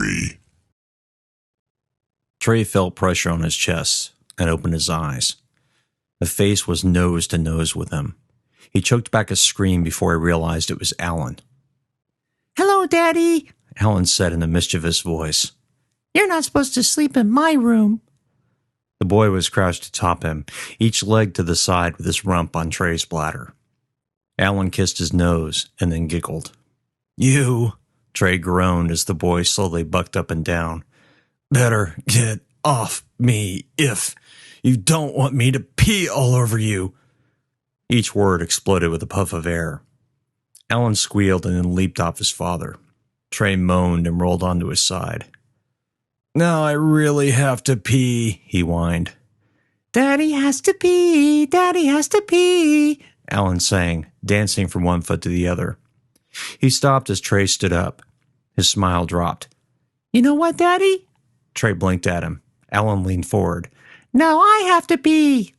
free. Trey felt pressure on his chest and opened his eyes. The face was nose to nose with him. He choked back a scream before he realized it was Alan. "Hello, Daddy," Alan said in a mischievous voice. "You're not supposed to sleep in my room." The boy was crouched atop him, each leg to the side with his rump on Trey's bladder. Alan kissed his nose and then giggled. "You," Trey groaned as the boy slowly bucked up and down. "Better get off me if you don't want me to pee all over you." Each word exploded with a puff of air. Alan squealed and then leaped off his father. Trey moaned and rolled onto his side. "Now I really have to pee," he whined. "Daddy has to pee, Daddy has to pee," Alan sang, dancing from one foot to the other. He stopped as Trey stood up. His smile dropped. "You know what, Daddy?" Trey blinked at him. Alan leaned forward. "Now I have to pee."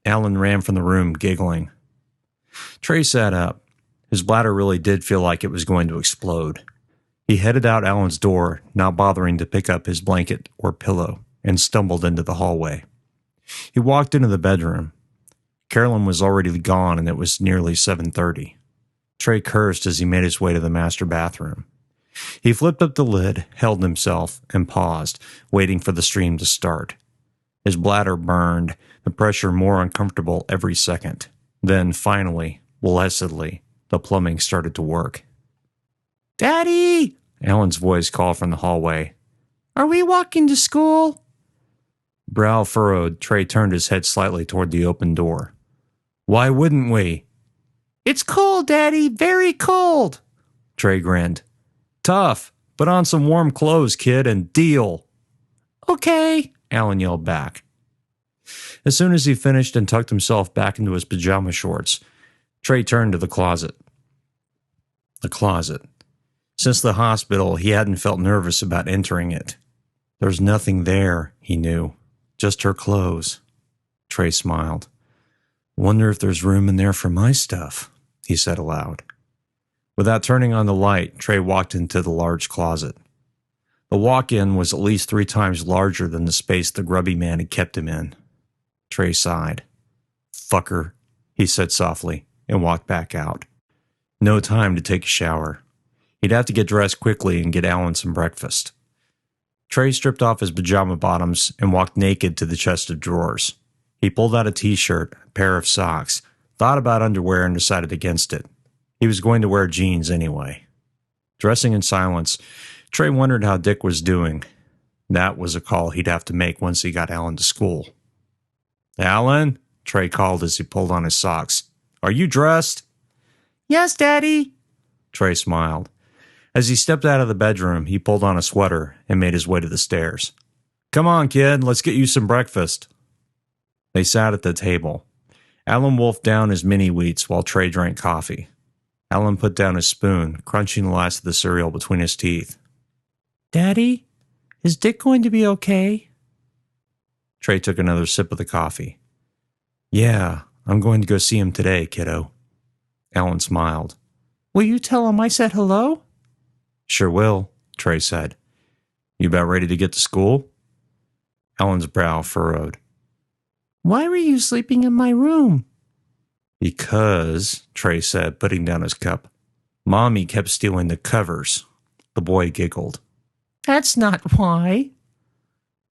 Alan ran from the room, giggling. Trey sat up. His bladder really did feel like it was going to explode. He headed out Alan's door, not bothering to pick up his blanket or pillow, and stumbled into the hallway. He walked into the bedroom. Carolyn was already gone, and it was nearly 7:30. Trey cursed as he made his way to the master bathroom. He flipped up the lid, held himself, and paused, waiting for the stream to start. His bladder burned, the pressure more uncomfortable every second. Then, finally, blessedly, the plumbing started to work. "Daddy!" Alan's voice called from the hallway. "Are we walking to school?" Brow furrowed, Trey turned his head slightly toward the open door. "Why wouldn't we?" "It's cold, Daddy, very cold." Trey grinned. "Tough. Put on some warm clothes, kid, and deal." "Okay," Alan yelled back. As soon as he finished and tucked himself back into his pajama shorts, Trey turned to the closet. The closet. Since the hospital, he hadn't felt nervous about entering it. There was nothing there, he knew. Just her clothes. Trey smiled. "Wonder if there's room in there for my stuff," he said aloud. Without turning on the light, Trey walked into the large closet. The walk-in was at least 3 times larger than the space the grubby man had kept him in. Trey sighed. "Fucker," he said softly, and walked back out. No time to take a shower. He'd have to get dressed quickly and get Alan some breakfast. Trey stripped off his pajama bottoms and walked naked to the chest of drawers. He pulled out a t-shirt, a pair of socks, thought about underwear and decided against it. He was going to wear jeans anyway. Dressing in silence, Trey wondered how Dick was doing. That was a call he'd have to make once he got Alan to school. "Alan?" Trey called as he pulled on his socks. "Are you dressed?" "Yes, Daddy." Trey smiled. As he stepped out of the bedroom, he pulled on a sweater and made his way to the stairs. "Come on, kid, let's get you some breakfast." They sat at the table. Alan wolfed down his mini-wheats while Trey drank coffee. Alan put down his spoon, crunching the last of the cereal between his teeth. "Daddy, is Dick going to be okay?" Trey took another sip of the coffee. "Yeah, I'm going to go see him today, kiddo." Alan smiled. "Will you tell him I said hello?" "Sure will," Trey said. "You about ready to get to school?" Alan's brow furrowed. "Why were you sleeping in my room?" "Because," Trey said, putting down his cup, "Mommy kept stealing the covers." The boy giggled. "That's not why."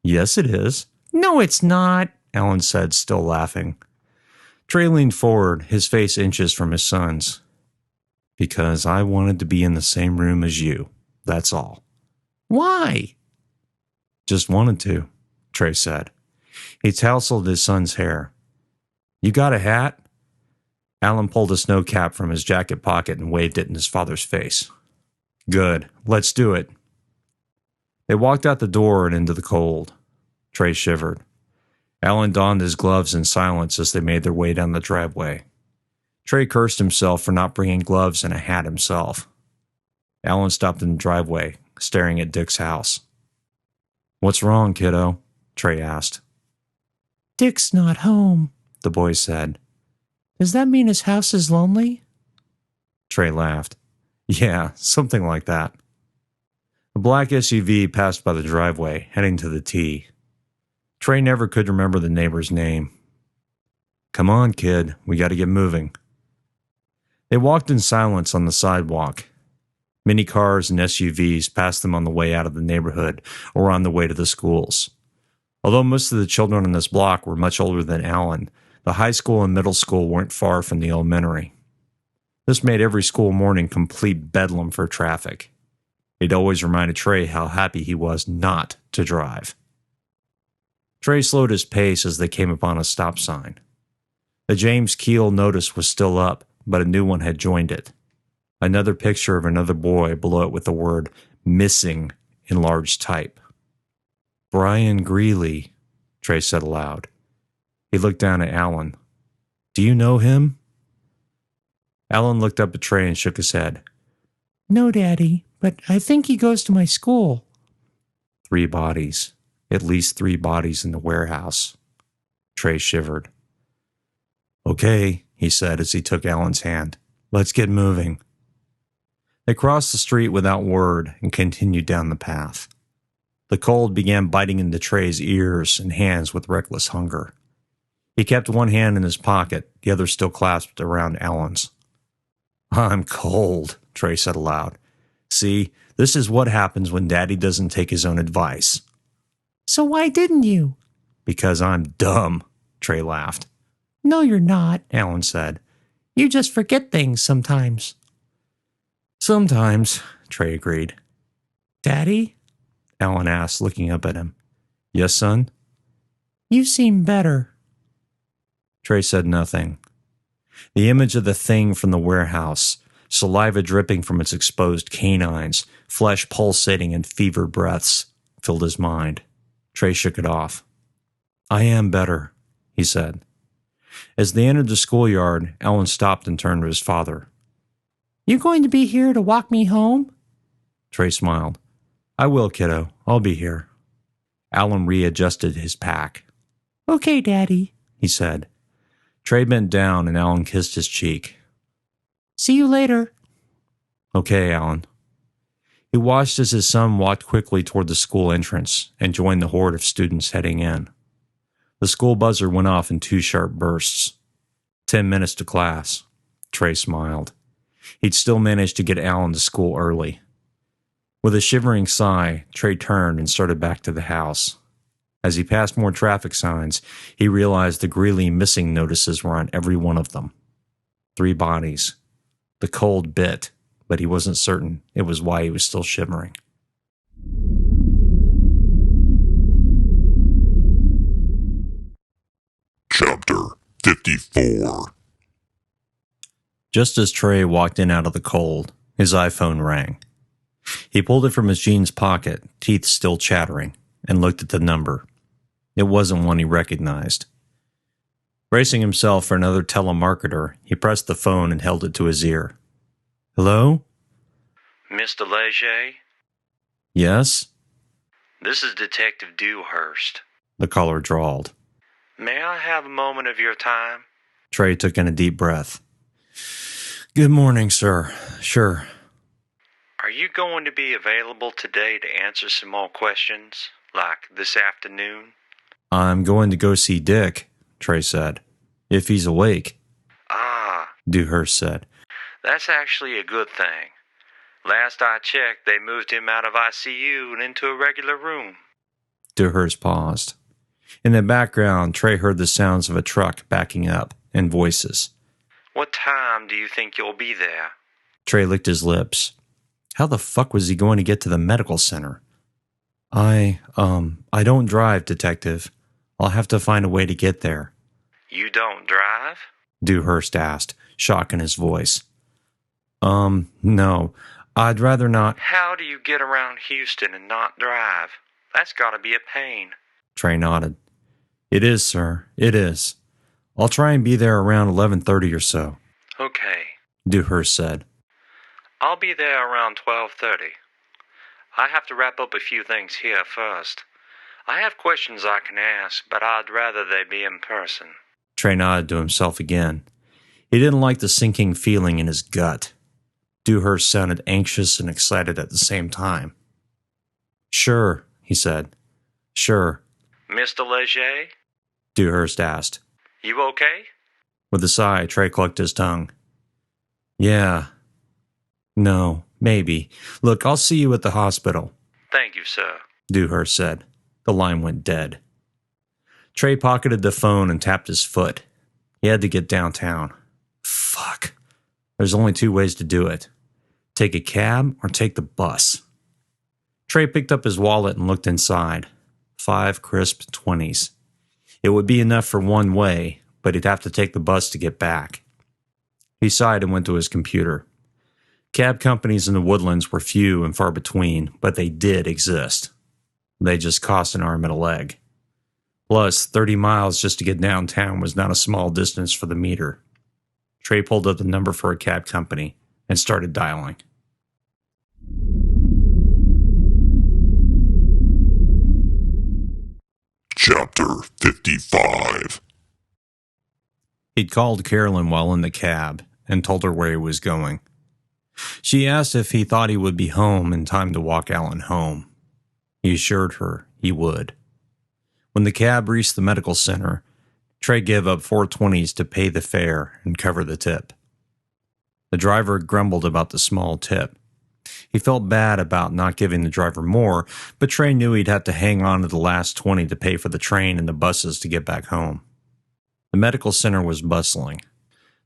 "Yes, it is." "No, it's not," Alan said, still laughing. Trey leaned forward, his face inches from his son's. "Because I wanted to be in the same room as you. That's all." "Why?" "Just wanted to," Trey said. He tousled his son's hair. "You got a hat?" Alan pulled a snow cap from his jacket pocket and waved it in his father's face. "Good. Let's do it." They walked out the door and into the cold. Trey shivered. Alan donned his gloves in silence as they made their way down the driveway. Trey cursed himself for not bringing gloves and a hat himself. Alan stopped in the driveway, staring at Dick's house. "What's wrong, kiddo?" Trey asked. "Dick's not home," the boy said. "Does that mean his house is lonely?" Trey laughed. "Yeah, something like that." The black SUV passed by the driveway, heading to the T. Trey never could remember the neighbor's name. "Come on, kid, we got to get moving." They walked in silence on the sidewalk. Many cars and SUVs passed them on the way out of the neighborhood or on the way to the schools. Although most of the children on this block were much older than Alan, the high school and middle school weren't far from the elementary. This made every school morning complete bedlam for traffic. It always reminded Trey how happy he was not to drive. Trey slowed his pace as they came upon a stop sign. The James Keel notice was still up, but a new one had joined it. Another picture of another boy below it with the word "missing" in large type. "Brian Greeley," Trey said aloud. He looked down at Alan. "Do you know him?" Alan looked up at Trey and shook his head. "No, Daddy, but I think he goes to my school." 3 bodies. At least 3 bodies in the warehouse. Trey shivered. "Okay," he said as he took Alan's hand. "Let's get moving." They crossed the street without word and continued down the path. The cold began biting into Trey's ears and hands with reckless hunger. He kept one hand in his pocket, the other still clasped around Alan's. "I'm cold," Trey said aloud. "See, this is what happens when Daddy doesn't take his own advice." "So why didn't you?" "Because I'm dumb," Trey laughed. "No, you're not," Alan said. "You just forget things sometimes." "Sometimes," Trey agreed. "Daddy?" Alan asked, looking up at him. "Yes, son?" "You seem better." Trey said nothing. The image of the thing from the warehouse, saliva dripping from its exposed canines, flesh pulsating in fevered breaths, filled his mind. Trey shook it off. "I am better," he said. As they entered the schoolyard, Alan stopped and turned to his father. "You going to be here to walk me home?" Trey smiled. "I will, kiddo. I'll be here." Alan readjusted his pack. "Okay, Daddy," he said. Trey bent down and Alan kissed his cheek. "See you later." "Okay, Alan." He watched as his son walked quickly toward the school entrance and joined the horde of students heading in. The school buzzer went off in 2 sharp bursts. 10 minutes to class. Trey smiled. He'd still managed to get Alan to school early. With a shivering sigh, Trey turned and started back to the house. As he passed more traffic signs, he realized the Greeley missing notices were on every one of them. 3 bodies. The cold bit, but he wasn't certain it was why he was still shivering. Chapter 54. Just as Trey walked in out of the cold, his iPhone rang. He pulled it from his jeans pocket, teeth still chattering, and looked at the number. It wasn't one he recognized. Bracing himself for another telemarketer, he pressed the phone and held it to his ear. "Hello?" "Mr. Leger? "Yes?" This is Detective Dewhurst. The caller drawled. May I have a moment of your time?" Trey took in a deep breath. "Good morning, sir. Sure." Are you going to be available today to answer some more questions, like this afternoon? "I'm going to go see Dick," Trey said. "If he's awake." Ah, Dewhurst said. that's actually a good thing. Last I checked, they moved him out of I.C.U. and into a regular room. Dewhurst paused. In the background, Trey heard the sounds of a truck backing up and voices. What time do you think you'll be there? Trey licked his lips. How the fuck was he going to get to the medical center? I don't drive, Detective. I'll have to find a way to get there." You don't drive? Dewhurst asked, shock in his voice. No. I'd rather not." How do you get around Houston and not drive? That's gotta be a pain. Trey nodded. "It is, sir. It is. I'll try and be there around 11:30 or so," Okay. Dewhurst said. I'll be there around 12:30. I have to wrap up a few things here first. I have questions I can ask, but I'd rather they be in person. Trey nodded to himself again. He didn't like the sinking feeling in his gut. Dewhurst sounded anxious and excited at the same time. Sure, he said. Sure, Mr. Leger, Dewhurst asked. you okay? With a sigh, Trey clucked his tongue. Yeah. No, maybe. Look, I'll see you at the hospital, Thank you, sir. Dewhurst said. The line went dead. Trey pocketed the phone and tapped his foot. He had to get downtown. Fuck. There's only two ways to do it. Take a cab or take the bus. Trey picked up his wallet and looked inside. 5 crisp 20s. It would be enough for one way, but he'd have to take the bus to get back. He sighed and went to his computer. Cab companies in the Woodlands were few and far between, but they did exist. They just cost an arm and a leg. Plus, 30 miles just to get downtown was not a small distance for the meter. Trey pulled up the number for a cab company and started dialing. Chapter 55. He'd called Carolyn while in the cab and told her where he was going. She asked if he thought he would be home in time to walk Alan home. He assured her he would. When the cab reached the medical center, Trey gave up 420s to pay the fare and cover the tip. The driver grumbled about the small tip. He felt bad about not giving the driver more, but Trey knew he'd have to hang on to the last 20 to pay for the train and the buses to get back home. The medical center was bustling.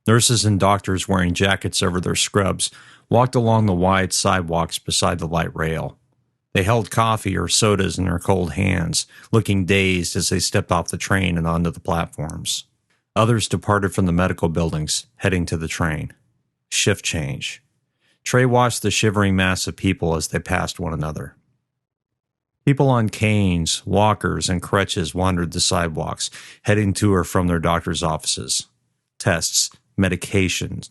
Nurses and doctors wearing jackets over their scrubs walked along the wide sidewalks beside the light rail. They held coffee or sodas in their cold hands, looking dazed as they stepped off the train and onto the platforms. Others departed from the medical buildings, heading to the train. Shift change. Trey watched the shivering mass of people as they passed one another. People on canes, walkers, and crutches wandered the sidewalks, heading to or from their doctor's offices. Tests, medications.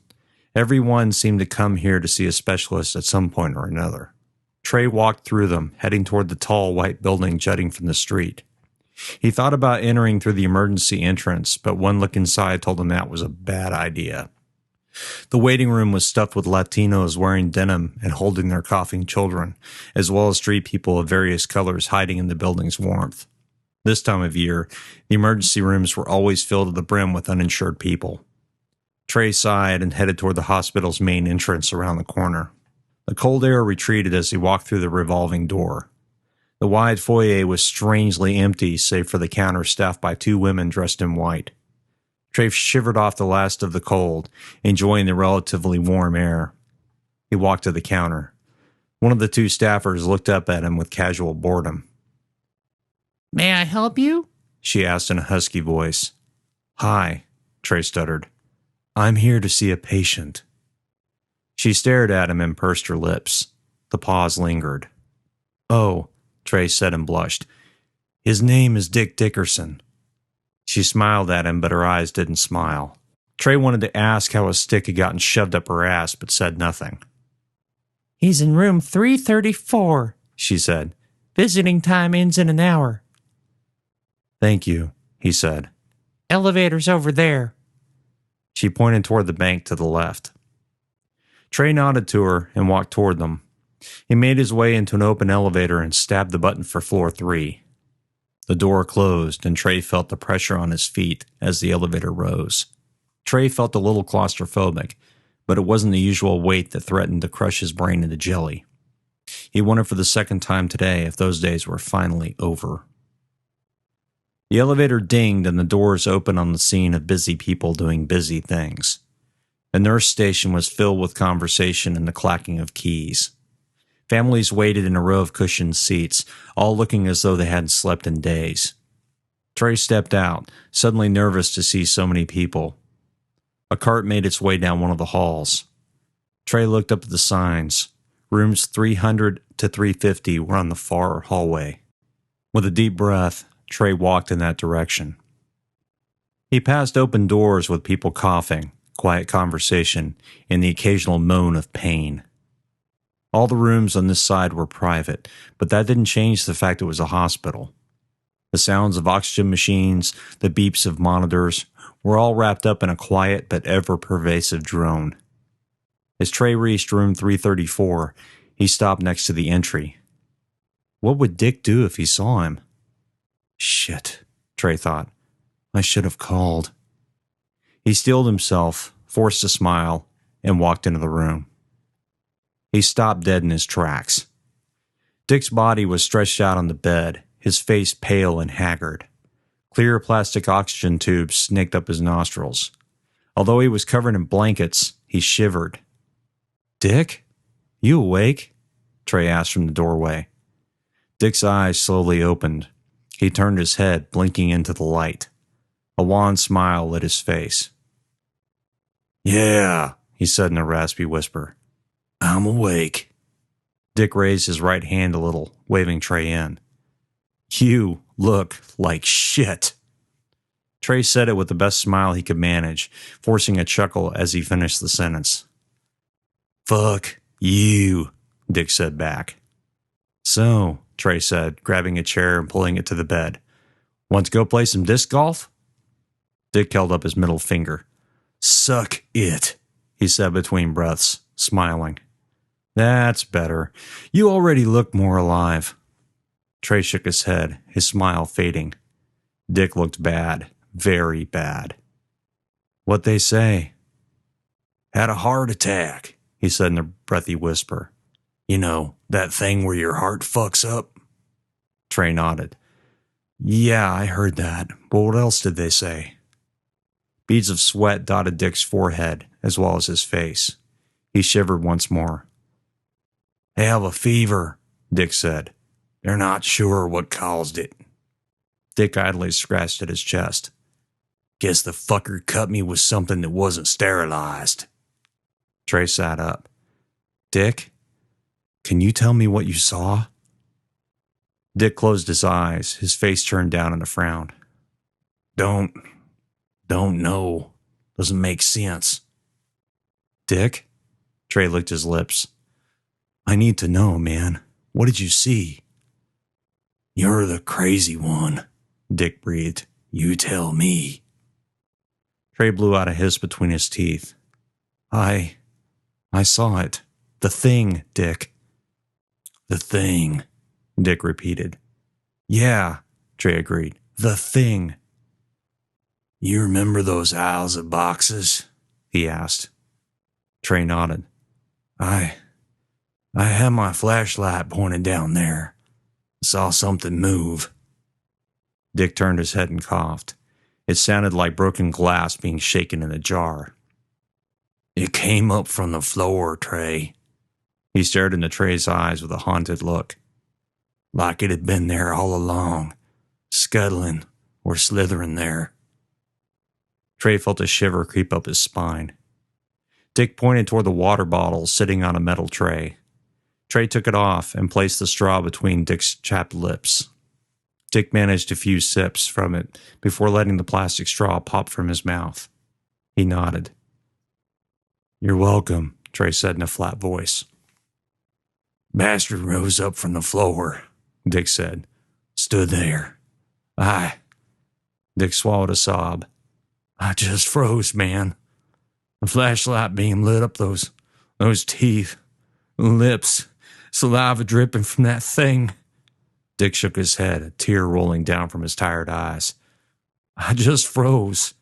Everyone seemed to come here to see a specialist at some point or another. Trey walked through them, heading toward the tall white building jutting from the street. He thought about entering through the emergency entrance, but one look inside told him that was a bad idea. The waiting room was stuffed with Latinos wearing denim and holding their coughing children, as well as street people of various colors hiding in the building's warmth. This time of year, the emergency rooms were always filled to the brim with uninsured people. Trey sighed and headed toward the hospital's main entrance around the corner. The cold air retreated as he walked through the revolving door. The wide foyer was strangely empty, save for the counter staffed by 2 women dressed in white. Trey shivered off the last of the cold, enjoying the relatively warm air. He walked to the counter. One of the 2 staffers looked up at him with casual boredom. May I help you? She asked in a husky voice. Hi, Trey stuttered. I'm here to see a patient. She stared at him and pursed her lips. The pause lingered. Oh, Trey said and blushed. His name is Dick Dickerson. She smiled at him, but her eyes didn't smile. Trey wanted to ask how a stick had gotten shoved up her ass, but said nothing. He's in room 334, she said. Visiting time ends in an hour. Thank you, he said. Elevator's over there. She pointed toward the bank to the left. Trey nodded to her and walked toward them. He made his way into an open elevator and stabbed the button for floor 3. The door closed, and Trey felt the pressure on his feet as the elevator rose. Trey felt a little claustrophobic, but it wasn't the usual weight that threatened to crush his brain into jelly. He wondered for the second time today if those days were finally over. The elevator dinged and the doors opened on the scene of busy people doing busy things. The nurse station was filled with conversation and the clacking of keys. Families waited in a row of cushioned seats, all looking as though they hadn't slept in days. Trey stepped out, suddenly nervous to see so many people. A cart made its way down one of the halls. Trey looked up at the signs. Rooms 300 to 350 were on the far hallway. With a deep breath, Trey walked in that direction. He passed open doors with people coughing, quiet conversation, and the occasional moan of pain. All the rooms on this side were private, but that didn't change the fact it was a hospital. The sounds of oxygen machines, the beeps of monitors, were all wrapped up in a quiet but ever-pervasive drone. As Trey reached room 334, he stopped next to the entry. What would Dick do if he saw him? Shit, Trey thought. I should have called. He steeled himself, forced a smile, and walked into the room. He stopped dead in his tracks. Dick's body was stretched out on the bed, his face pale and haggard. Clear plastic oxygen tubes snaked up his nostrils. Although he was covered in blankets, he shivered. Dick? You awake? Trey asked from the doorway. Dick's eyes slowly opened. He turned his head, blinking into the light. A wan smile lit his face. Yeah, he said in a raspy whisper. I'm awake. Dick raised his right hand a little, waving Trey in. You look like shit. Trey said it with the best smile he could manage, forcing a chuckle as he finished the sentence. Fuck you, Dick said back. So, Trey said, grabbing a chair and pulling it to the bed. Want to go play some disc golf? Dick held up his middle finger. Suck it, he said between breaths, smiling. That's better. You already look more alive. Trey shook his head, his smile fading. Dick looked bad, very bad. What'd they say? Had a heart attack, he said in a breathy whisper. You know, that thing where your heart fucks up? Trey nodded. Yeah, I heard that. But what else did they say? Beads of sweat dotted Dick's forehead, as well as his face. He shivered once more. They have a fever, Dick said. They're not sure what caused it. Dick idly scratched at his chest. Guess the fucker cut me with something that wasn't sterilized. Trey sat up. Dick, can you tell me what you saw? Dick closed his eyes, his face turned down in a frown. Don't know. Doesn't make sense. Dick? Trey licked his lips. I need to know, man. What did you see? You're the crazy one, Dick breathed. You tell me. Trey blew out a hiss between his teeth. I saw it. The thing, Dick. The thing, Dick repeated. Yeah, Trey agreed. The thing. You remember those aisles of boxes? He asked. Trey nodded. I had my flashlight pointed down there. Saw something move. Dick turned his head and coughed. It sounded like broken glass being shaken in a jar. It came up from the floor, Trey. He stared into Trey's eyes with a haunted look. Like it had been there all along, scuttling or slithering there. Trey felt a shiver creep up his spine. Dick pointed toward the water bottle sitting on a metal tray. Trey took it off and placed the straw between Dick's chapped lips. Dick managed a few sips from it before letting the plastic straw pop from his mouth. He nodded. You're welcome, Trey said in a flat voice. Bastard rose up from the floor, Dick said. Stood there. Dick swallowed a sob. I just froze, man. The flashlight beam lit up those teeth, lips, saliva dripping from that thing. Dick shook his head, a tear rolling down from his tired eyes. I just froze.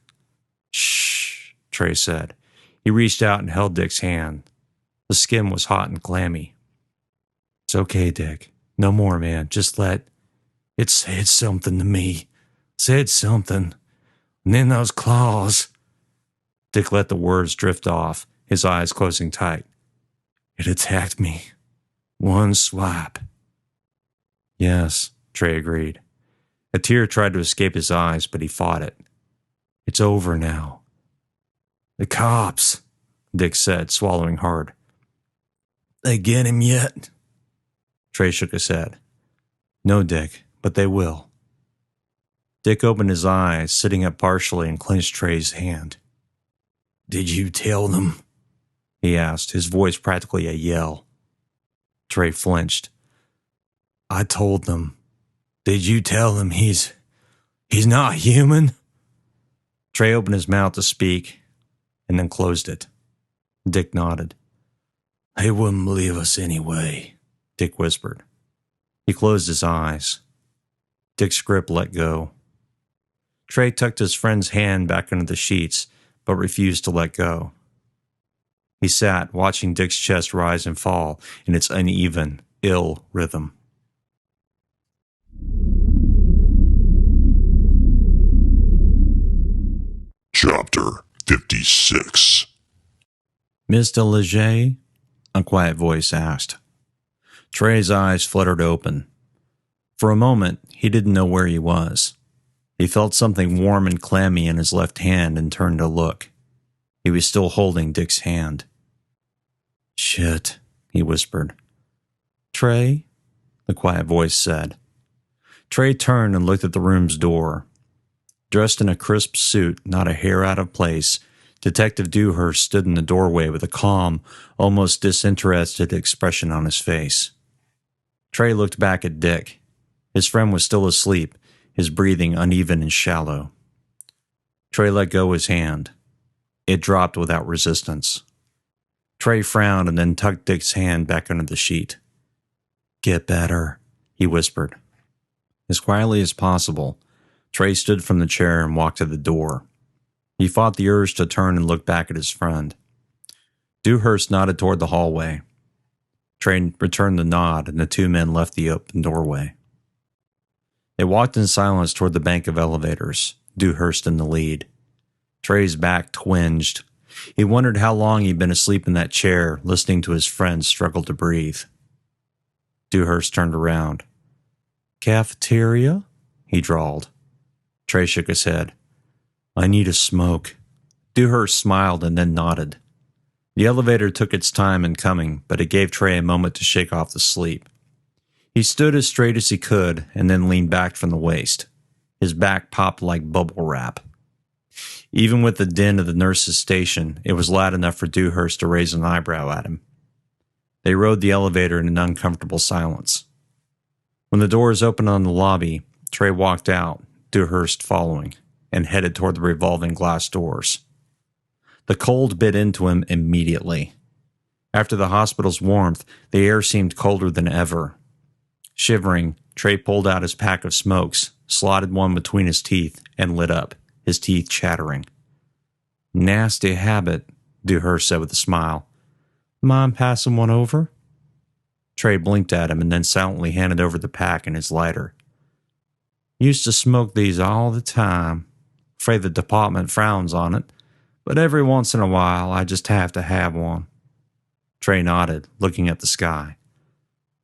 Shh, Trey said. He reached out and held Dick's hand. The skin was hot and clammy. It's okay, Dick. No more, man. Just let... It said something to me. Said something. And then those claws. Dick let the words drift off, his eyes closing tight. It attacked me. One swipe. Yes, Trey agreed. A tear tried to escape his eyes, but he fought it. It's over now. The cops, Dick said, swallowing hard. They get him yet? Trey shook his head. No, Dick, but they will. Dick opened his eyes, sitting up partially, and clenched Trey's hand. Did you tell them? He asked, his voice practically a yell. Trey flinched. I told them. Did you tell them he's not human? Trey opened his mouth to speak, and then closed it. Dick nodded. They wouldn't believe us anyway, Dick whispered. He closed his eyes. Dick's grip let go. Trey tucked his friend's hand back under the sheets, but refused to let go. He sat, watching Dick's chest rise and fall in its uneven, ill rhythm. Chapter 56. Mr. Leger? A quiet voice asked. Trey's eyes fluttered open. For a moment, he didn't know where he was. He felt something warm and clammy in his left hand and turned to look. He was still holding Dick's hand. Shit, he whispered. Trey? The quiet voice said. Trey turned and looked at the room's door. Dressed in a crisp suit, not a hair out of place, Detective Dewhurst stood in the doorway with a calm, almost disinterested expression on his face. Trey looked back at Dick. His friend was still asleep, his breathing uneven and shallow. Trey let go his hand. It dropped without resistance. Trey frowned and then tucked Dick's hand back under the sheet. Get better, he whispered. As quietly as possible, Trey stood from the chair and walked to the door. He fought the urge to turn and look back at his friend. Dewhurst nodded toward the hallway. Trey returned the nod, and the two men left the open doorway. They walked in silence toward the bank of elevators, Dewhurst in the lead. Trey's back twinged. He wondered how long he'd been asleep in that chair, listening to his friend struggle to breathe. Dewhurst turned around. Cafeteria? He drawled. Trey shook his head. I need a smoke. Dewhurst smiled and then nodded. The elevator took its time in coming, but it gave Trey a moment to shake off the sleep. He stood as straight as he could and then leaned back from the waist. His back popped like bubble wrap. Even with the din of the nurse's station, it was loud enough for Dewhurst to raise an eyebrow at him. They rode the elevator in an uncomfortable silence. When the doors opened on the lobby, Trey walked out, Dewhurst following, and headed toward the revolving glass doors. The cold bit into him immediately. After the hospital's warmth, the air seemed colder than ever. Shivering, Trey pulled out his pack of smokes, slotted one between his teeth, and lit up, his teeth chattering. Nasty habit, Dewhurst said with a smile. Mind passing one over? Trey blinked at him and then silently handed over the pack and his lighter. Used to smoke these all the time. Afraid the department frowns on it, but every once in a while I just have to have one. Trey nodded, looking at the sky.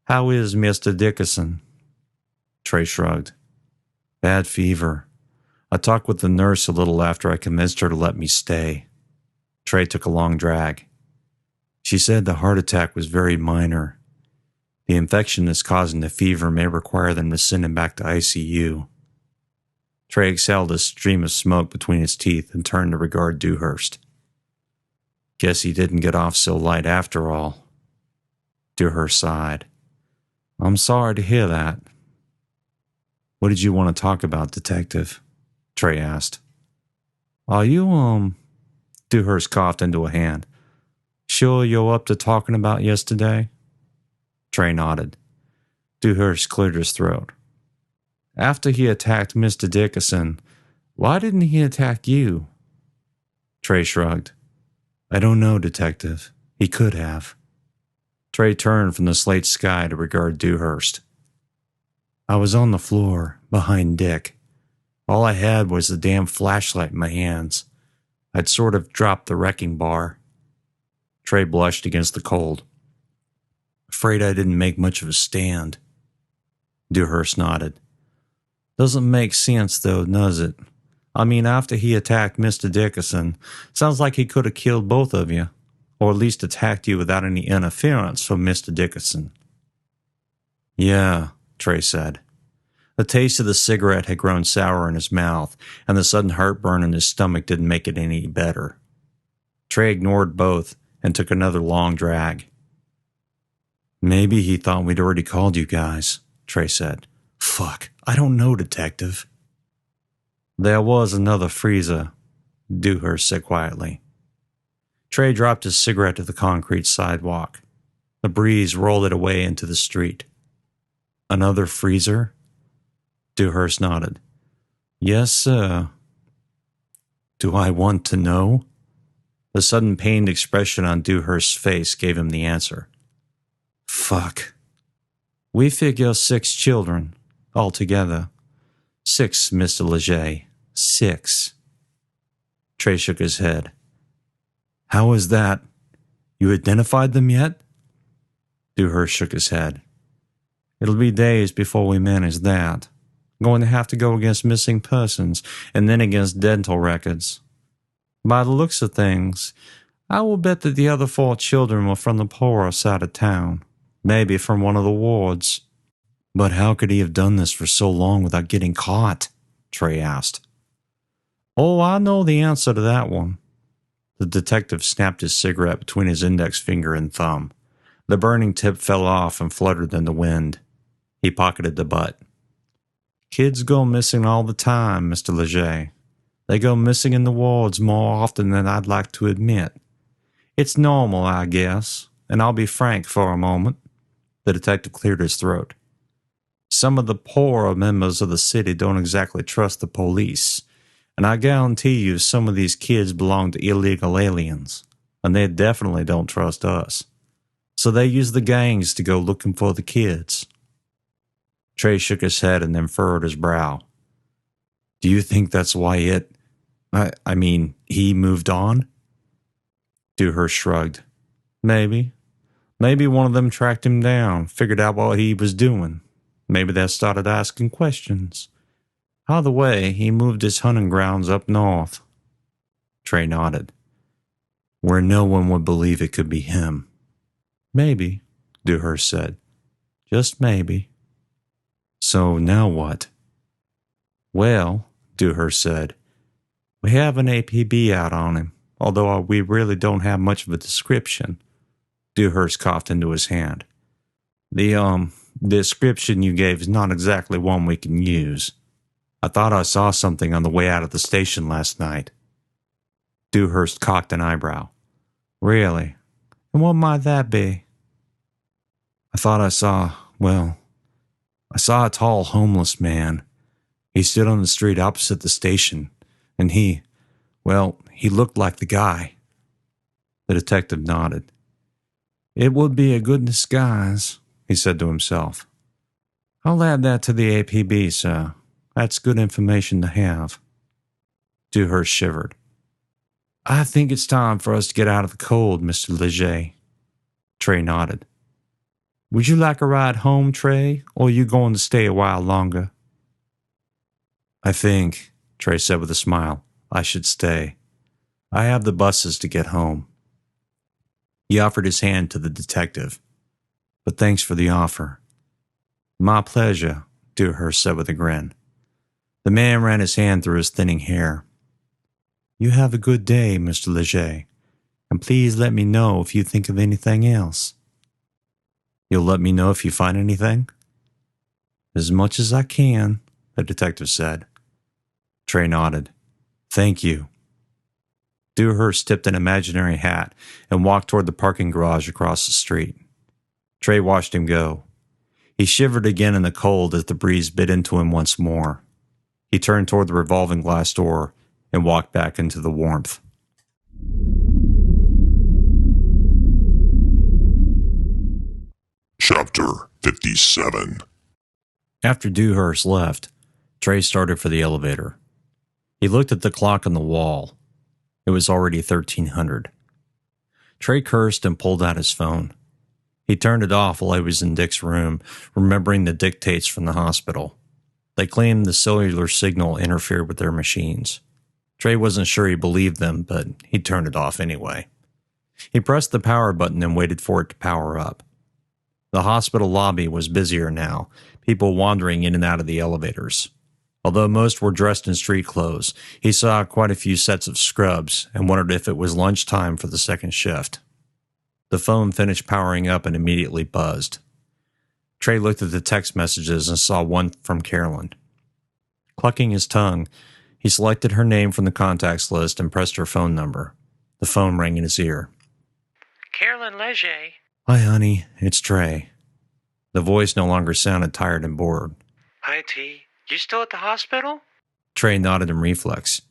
How is Mr. Dickerson? Trey shrugged. Bad fever. I talked with the nurse a little after I convinced her to let me stay. Trey took a long drag. She said the heart attack was very minor. The infection that's causing the fever may require them to send him back to I.C.U. Trey exhaled a stream of smoke between his teeth and turned to regard Dewhurst. Guess he didn't get off so light after all. Dewhurst sighed. I'm sorry to hear that. What did you want to talk about, Detective? Trey asked. Are you, Dewhurst coughed into a hand. Sure you're up to talking about yesterday? Trey nodded. Dewhurst cleared his throat. After he attacked Mr. Dickerson, why didn't he attack you? Trey shrugged. I don't know, Detective. He could have. Trey turned from the slate sky to regard Dewhurst. I was on the floor, behind Dick. All I had was the damn flashlight in my hands. I'd sort of dropped the wrecking bar. Trey blushed against the cold. Afraid I didn't make much of a stand. Dewhurst nodded. Doesn't make sense, though, does it? I mean, after he attacked Mr. Dickerson, sounds like he could have killed both of you, or at least attacked you without any interference from Mr. Dickerson. Yeah, Trey said. The taste of the cigarette had grown sour in his mouth, and the sudden heartburn in his stomach didn't make it any better. Trey ignored both and took another long drag. Maybe he thought we'd already called you guys, Trey said. Fuck, I don't know, Detective. There was another freezer, Dewhurst said quietly. Trey dropped his cigarette to the concrete sidewalk. The breeze rolled it away into the street. Another freezer? Dewhurst nodded. Yes, sir. Do I want to know? The sudden pained expression on Dewhurst's face gave him the answer. Fuck. We figure 6 children, altogether. 6, Mr. Leger. 6. Trey shook his head. How is that? You identified them yet? Dewhurst shook his head. It'll be days before we manage that. Going to have to go against missing persons and then against dental records. By the looks of things, I will bet that the other 4 children were from the poorer side of town, maybe from one of the wards. But how could he have done this for so long without getting caught? Trey asked. Oh, I know the answer to that one. The detective snapped his cigarette between his index finger and thumb. The burning tip fell off and fluttered in the wind. He pocketed the butt. Kids go missing all the time, Mr. Leger. They go missing in the wards more often than I'd like to admit. It's normal, I guess, and I'll be frank for a moment. The detective cleared his throat. Some of the poorer members of the city don't exactly trust the police, and I guarantee you some of these kids belong to illegal aliens, and they definitely don't trust us. So they use the gangs to go looking for the kids. Trey shook his head and then furrowed his brow. Do you think that's why he moved on? Dewhurst shrugged. Maybe. Maybe one of them tracked him down, figured out what he was doing. Maybe they started asking questions. Either way, he moved his hunting grounds up north. Trey nodded. Where no one would believe it could be him. Maybe, Dewhurst said. Just maybe. So now what? Well, Dewhurst said, we have an APB out on him, although we really don't have much of a description. Dewhurst coughed into his hand. The description you gave is not exactly one we can use. I thought I saw something on the way out of the station last night. Dewhurst cocked an eyebrow. Really? And what might that be? I thought I saw a tall homeless man. He stood on the street opposite the station, and he looked like the guy. The detective nodded. It would be a good disguise, he said to himself. I'll add that to the APB, sir. That's good information to have. Dewhurst shivered. I think it's time for us to get out of the cold, Mr. Leger. Trey nodded. Would you like a ride home, Trey, or are you going to stay a while longer? I think, Trey said with a smile, I should stay. I have the buses to get home. He offered his hand to the detective. But thanks for the offer. My pleasure, Dewhurst said with a grin. The man ran his hand through his thinning hair. You have a good day, Mr. Leger, and please let me know if you think of anything else. You'll let me know if you find anything? As much as I can, the detective said. Trey nodded. Thank you. Dewhurst tipped an imaginary hat and walked toward the parking garage across the street. Trey watched him go. He shivered again in the cold as the breeze bit into him once more. He turned toward the revolving glass door and walked back into the warmth. Chapter 57. After Dewhurst left, Trey started for the elevator. He looked at the clock on the wall. It was already 1300. Trey cursed and pulled out his phone. He turned it off while he was in Dick's room, remembering the dictates from the hospital. They claimed the cellular signal interfered with their machines. Trey wasn't sure he believed them, but he turned it off anyway. He pressed the power button and waited for it to power up. The hospital lobby was busier now, people wandering in and out of the elevators. Although most were dressed in street clothes, he saw quite a few sets of scrubs and wondered if it was lunchtime for the second shift. The phone finished powering up and immediately buzzed. Trey looked at the text messages and saw one from Carolyn. Clucking his tongue, he selected her name from the contacts list and pressed her phone number. The phone rang in his ear. Carolyn Leger. Hi, honey. It's Trey. The voice no longer sounded tired and bored. Hi, T. You still at the hospital? Trey nodded in reflex.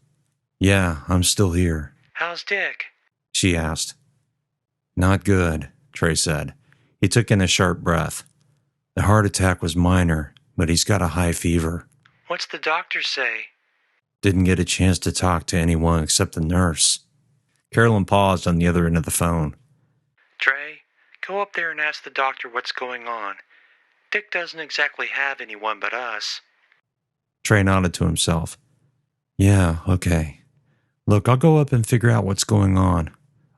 Yeah, I'm still here. How's Dick? She asked. Not good, Trey said. He took in a sharp breath. The heart attack was minor, but he's got a high fever. What's the doctor say? Didn't get a chance to talk to anyone except the nurse. Carolyn paused on the other end of the phone. Trey, go up there and ask the doctor what's going on. Dick doesn't exactly have anyone but us. Trey nodded to himself. Yeah, okay. Look, I'll go up and figure out what's going on.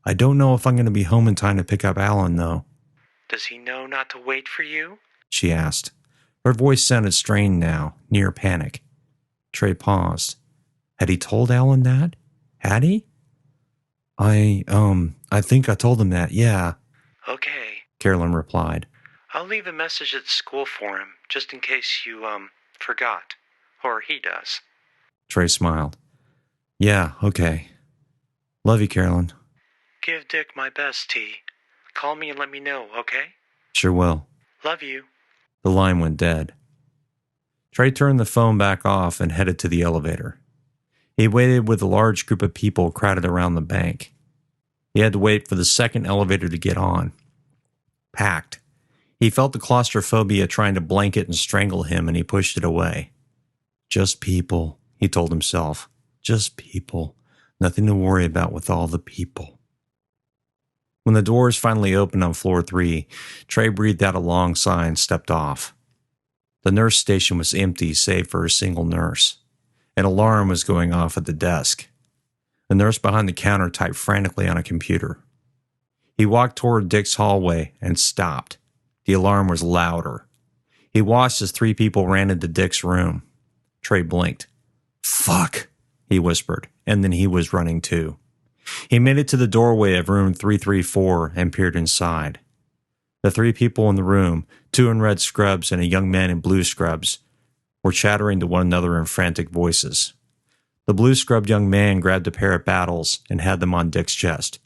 I don't know if I'm going to be home in time to pick up Alan, though. Does he know not to wait for you? She asked. Her voice sounded strained now, near panic. Trey paused. Had he told Alan that? Had he? I think I told him that, yeah. Okay. Carolyn replied. I'll leave a message at school for him, just in case you, forgot. Or he does. Trey smiled. Yeah, okay. Love you, Carolyn. Give Dick my best, T. Call me and let me know, okay? Sure will. Love you. The line went dead. Trey turned the phone back off and headed to the elevator. He waited with a large group of people crowded around the bank. He had to wait for the second elevator to get on. Packed. He felt the claustrophobia trying to blanket and strangle him, and he pushed it away. Just people, he told himself. Just people. Nothing to worry about with all the people. When the doors finally opened on floor 3, Trey breathed out a long sigh and stepped off. The nurse station was empty save for a single nurse. An alarm was going off at the desk. The nurse behind the counter typed frantically on a computer. He walked toward Dick's hallway and stopped. The alarm was louder. He watched as 3 people ran into Dick's room. Trey blinked. Fuck, he whispered, and then he was running too. He made it to the doorway of room 334 and peered inside. The 3 people in the room, 2 in red scrubs and a young man in blue scrubs, were chattering to one another in frantic voices. The blue-scrubbed young man grabbed a pair of paddles and had them on Dick's chest.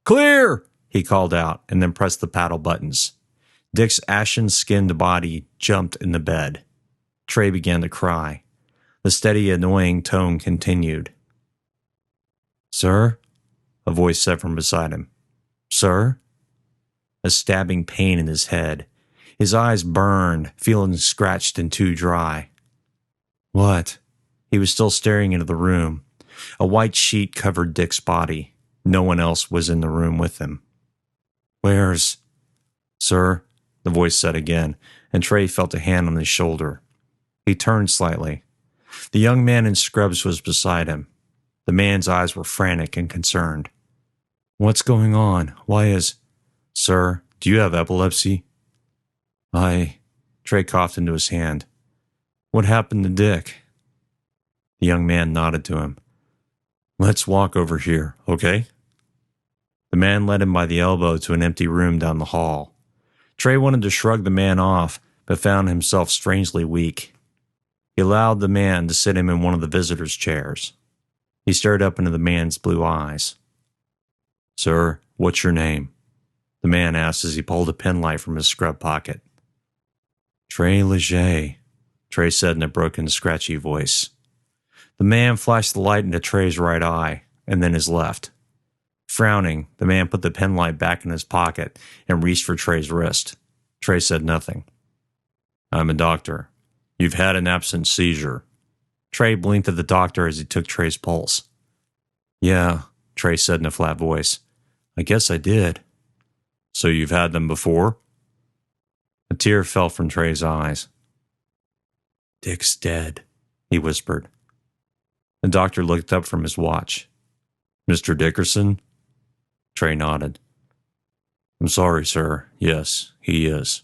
Clear! He called out and then pressed the paddle buttons. Dick's ashen-skinned body jumped in the bed. Trey began to cry. The steady, annoying tone continued. Sir? A voice said from beside him. Sir? A stabbing pain in his head. His eyes burned, feeling scratched and too dry. What? He was still staring into the room. A white sheet covered Dick's body. No one else was in the room with him. Where's... Sir? The voice said again, and Trey felt a hand on his shoulder. He turned slightly. The young man in scrubs was beside him. The man's eyes were frantic and concerned. What's going on? Why is... Sir, do you have epilepsy? Trey coughed into his hand. What happened to Dick? The young man nodded to him. Let's walk over here, okay? The man led him by the elbow to an empty room down the hall. Trey wanted to shrug the man off, but found himself strangely weak. He allowed the man to sit him in one of the visitors' chairs. He stared up into the man's blue eyes. Sir, what's your name? The man asked as he pulled a penlight from his scrub pocket. Trey Leger, Trey said in a broken, scratchy voice. The man flashed the light into Trey's right eye, and then his left. Frowning, the man put the penlight back in his pocket and reached for Trey's wrist. Trey said nothing. I'm a doctor. You've had an absent seizure. Trey blinked at the doctor as he took Trey's pulse. Yeah, Trey said in a flat voice. I guess I did. So you've had them before? A tear fell from Trey's eyes. Dick's dead, he whispered. The doctor looked up from his watch. Mr. Dickerson? Trey nodded. I'm sorry, sir. Yes, he is.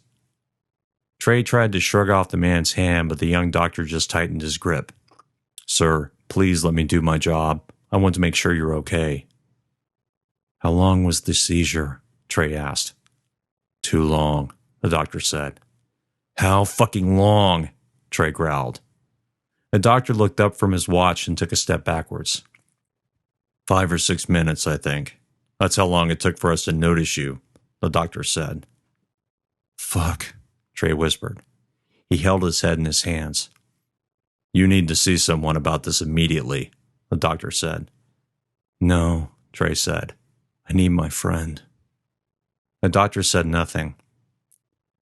Trey tried to shrug off the man's hand, but the young doctor just tightened his grip. Sir, please let me do my job. I want to make sure you're okay. How long was the seizure? Trey asked. Too long, the doctor said. How fucking long? Trey growled. The doctor looked up from his watch and took a step backwards. 5 or 6 minutes, I think. That's how long it took for us to notice you, the doctor said. Fuck, Trey whispered. He held his head in his hands. You need to see someone about this immediately, the doctor said. No, Trey said. I need my friend. The doctor said nothing.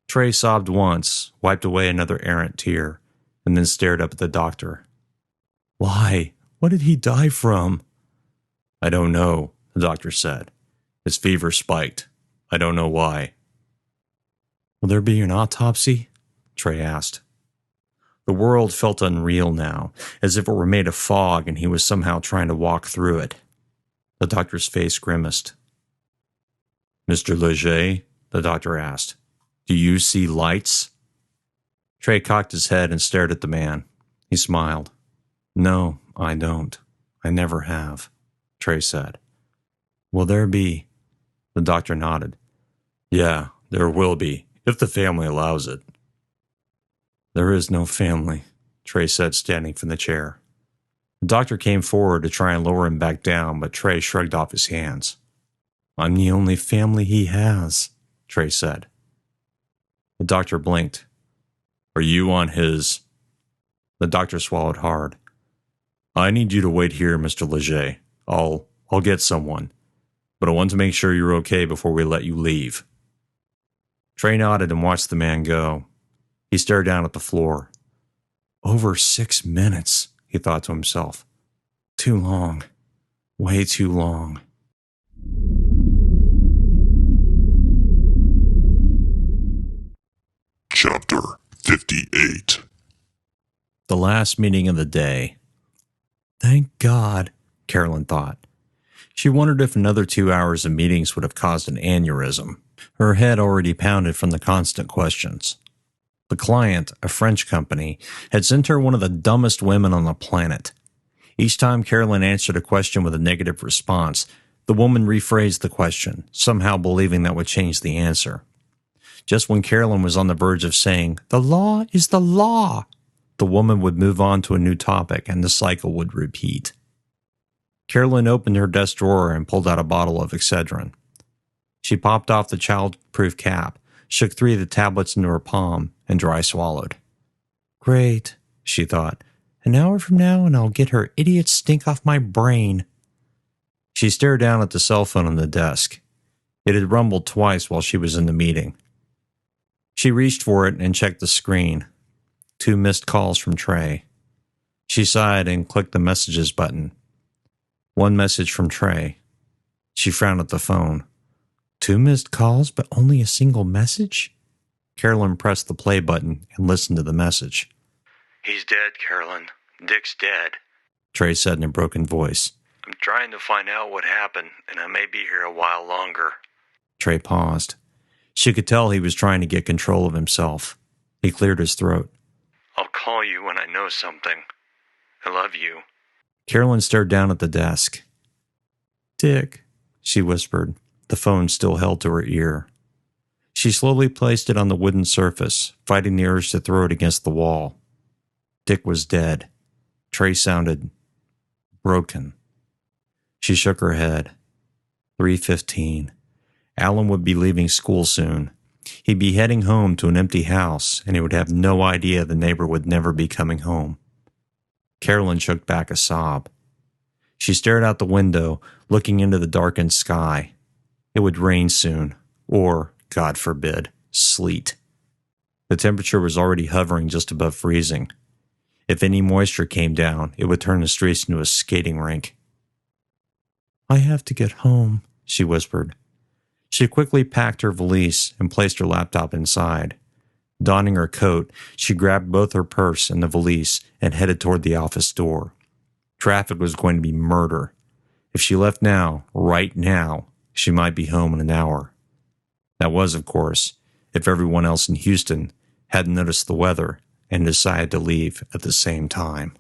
Trey sobbed once, wiped away another errant tear, and then stared up at the doctor. Why? What did he die from? I don't know, the doctor said. His fever spiked. I don't know why. Will there be an autopsy? Trey asked. The world felt unreal now, as if it were made of fog and he was somehow trying to walk through it. The doctor's face grimaced. Mr. Leger, the doctor asked, do you see lights? Trey cocked his head and stared at the man. He smiled. No, I don't. I never have, Trey said. Will there be? The doctor nodded. Yeah, there will be, if the family allows it. There is no family, Trey said, standing from the chair. The doctor came forward to try and lower him back down, but Trey shrugged off his hands. I'm the only family he has, Trey said. The doctor blinked. Are you on his? The doctor swallowed hard. I need you to wait here, Mr. Leger. I'll get someone, but I want to make sure you're okay before we let you leave. Trey nodded and watched the man go. He stared down at the floor. Over 6 minutes, he thought to himself. Too long. Way too long. Chapter 58. The last meeting of the day. Thank God, Carolyn thought. She wondered if another 2 hours of meetings would have caused an aneurysm. Her head already pounded from the constant questions. The client, a French company, had sent her one of the dumbest women on the planet. Each time Carolyn answered a question with a negative response, the woman rephrased the question, somehow believing that would change the answer. Just when Carolyn was on the verge of saying, "The law is the law," the woman would move on to a new topic and the cycle would repeat. Carolyn opened her desk drawer and pulled out a bottle of Excedrin. She popped off the child-proof cap, shook 3 of the tablets into her palm, and dry swallowed. Great, she thought. An hour from now and I'll get her idiot stink off my brain. She stared down at the cell phone on the desk. It had rumbled twice while she was in the meeting. She reached for it and checked the screen. 2 missed calls from Trey. She sighed and clicked the messages button. 1 message from Trey. She frowned at the phone. 2 missed calls, but only a single message? Carolyn pressed the play button and listened to the message. He's dead, Carolyn. Dick's dead. Trey said in a broken voice. I'm trying to find out what happened, and I may be here a while longer. Trey paused. She could tell he was trying to get control of himself. He cleared his throat. I'll call you when I know something. I love you. Carolyn stared down at the desk. Dick, she whispered, the phone still held to her ear. She slowly placed it on the wooden surface, fighting the urge to throw it against the wall. Dick was dead. Trey sounded broken. She shook her head. 3:15. Alan would be leaving school soon. He'd be heading home to an empty house, and he would have no idea the neighbor would never be coming home. Carolyn choked back a sob. She stared out the window, looking into the darkened sky. It would rain soon, or, God forbid, sleet. The temperature was already hovering just above freezing. If any moisture came down, it would turn the streets into a skating rink. I have to get home, she whispered. She quickly packed her valise and placed her laptop inside. Donning her coat, she grabbed both her purse and the valise and headed toward the office door. Traffic was going to be murder. If she left now, right now, she might be home in an hour. That was, of course, if everyone else in Houston hadn't noticed the weather and decided to leave at the same time.